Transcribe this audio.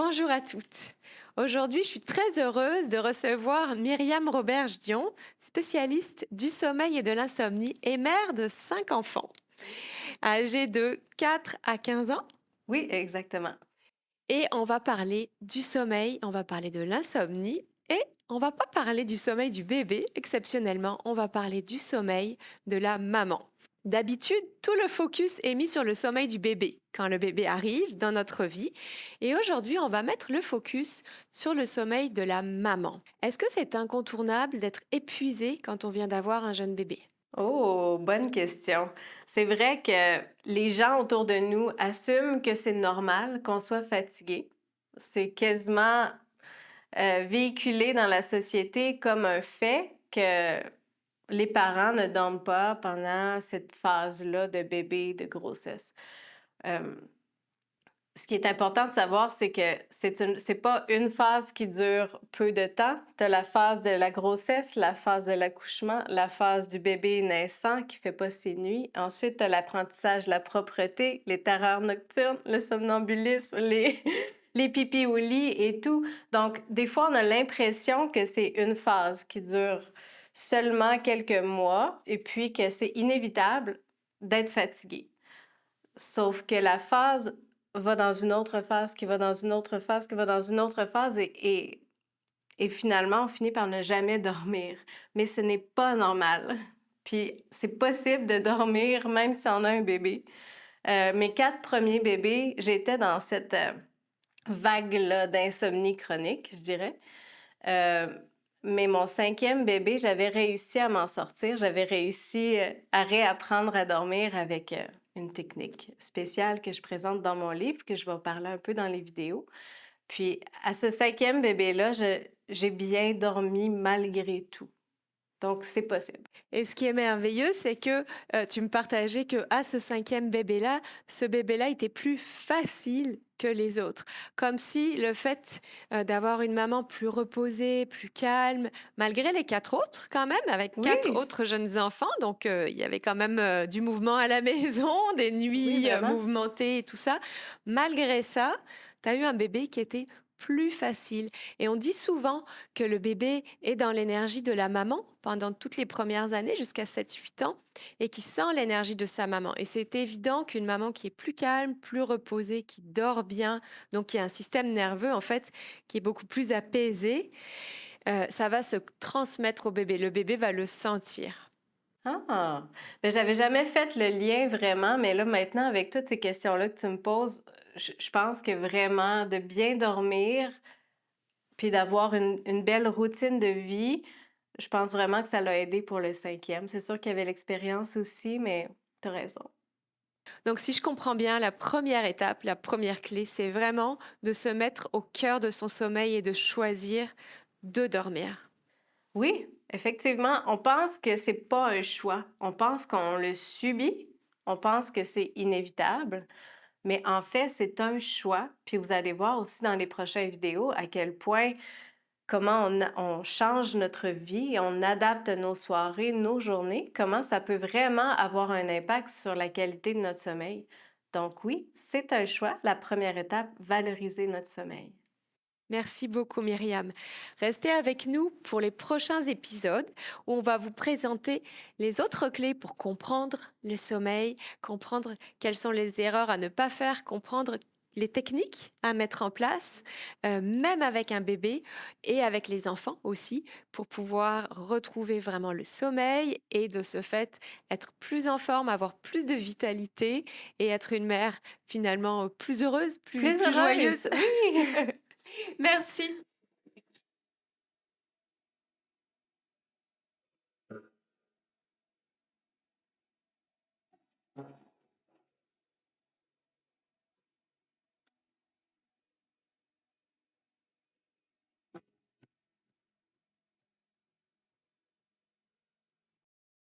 Bonjour à toutes. Aujourd'hui, je suis très heureuse de recevoir Myriam Roberge-Dion, spécialiste du sommeil et de l'insomnie et mère de 5 enfants, âgés de 4 à 15 ans. Oui, exactement. Et on va parler du sommeil, on va parler de l'insomnie et on va pas parler du sommeil du bébé, exceptionnellement, on va parler du sommeil de la maman. D'habitude, tout le focus est mis sur le sommeil du bébé, quand le bébé arrive dans notre vie. Et aujourd'hui, on va mettre le focus sur le sommeil de la maman. Est-ce que c'est incontournable d'être épuisé quand on vient d'avoir un jeune bébé? Oh, bonne question. C'est vrai que les gens autour de nous assument que c'est normal qu'on soit fatigué. C'est quasiment véhiculé dans la société comme un fait que les parents ne dorment pas pendant cette phase-là de bébé, de grossesse. Euh, Ce qui est important de savoir, c'est que c'est pas une phase qui dure peu de temps. Tu as la phase de la grossesse, la phase de l'accouchement, la phase du bébé naissant qui fait pas ses nuits. Ensuite, tu as l'apprentissage, la propreté, les terreurs nocturnes, le somnambulisme, les pipis au lit et tout. Donc, des fois, on a l'impression que c'est une phase qui dure seulement quelques mois et puis que c'est inévitable d'être fatigué. Sauf que la phase va dans une autre phase, qui va dans une autre phase, qui va dans une autre phase, et finalement, on finit par ne jamais dormir. Mais ce n'est pas normal. Puis c'est possible de dormir même si on a un bébé. Mes 4 premiers bébés, j'étais dans cette vague-là d'insomnie chronique, je dirais. Euh, mais mon 5e bébé, j'avais réussi à m'en sortir. J'avais réussi à réapprendre à dormir avec une technique spéciale que je présente dans mon livre, que je vais parler un peu dans les vidéos. Puis à ce 5e bébé-là, j'ai bien dormi malgré tout. Donc, c'est possible. Et ce qui est merveilleux, c'est que tu me partageais que à ce 5e bébé-là, ce bébé-là était plus facile que les autres. Comme si le fait d'avoir une maman plus reposée, plus calme, malgré les 4 autres quand même, avec 4 Oui, autres jeunes enfants, donc il y avait quand même du mouvement à la maison, des oui, nuits vraiment. mouvementées et tout ça. Malgré ça, tu as eu un bébé qui était plus facile. Et on dit souvent que le bébé est dans l'énergie de la maman pendant toutes les premières années, jusqu'à 7-8 ans, et qui sent l'énergie de sa maman. Et c'est évident qu'une maman qui est plus calme, plus reposée, qui dort bien, donc qui a un système nerveux, en fait, qui est beaucoup plus apaisé, ça va se transmettre au bébé. Le bébé va le sentir. Ah! Mais j'avais jamais fait le lien vraiment, mais là, maintenant, avec toutes ces questions-là que tu me poses, je pense que vraiment de bien dormir, puis d'avoir une belle routine de vie, je pense vraiment que ça l'a aidé pour le 5e. C'est sûr qu'il y avait l'expérience aussi, mais tu as raison. Donc, si je comprends bien, la première étape, la première clé, c'est vraiment de se mettre au cœur de son sommeil et de choisir de dormir. Oui, effectivement, on pense que c'est pas un choix. On pense qu'on le subit, on pense que c'est inévitable, mais en fait, c'est un choix. Puis vous allez voir aussi dans les prochaines vidéos à quel point comment on change notre vie, on adapte nos soirées, nos journées, comment ça peut vraiment avoir un impact sur la qualité de notre sommeil. Donc oui, c'est un choix. La première étape, valoriser notre sommeil. Merci beaucoup Myriam. Restez avec nous pour les prochains épisodes où on va vous présenter les autres clés pour comprendre le sommeil, comprendre quelles sont les erreurs à ne pas faire, comprendre les techniques à mettre en place, même avec un bébé et avec les enfants aussi, pour pouvoir retrouver vraiment le sommeil et de ce fait être plus en forme, avoir plus de vitalité et être une mère finalement plus heureuse, Plus plus heureuse, joyeuse. oui! Merci.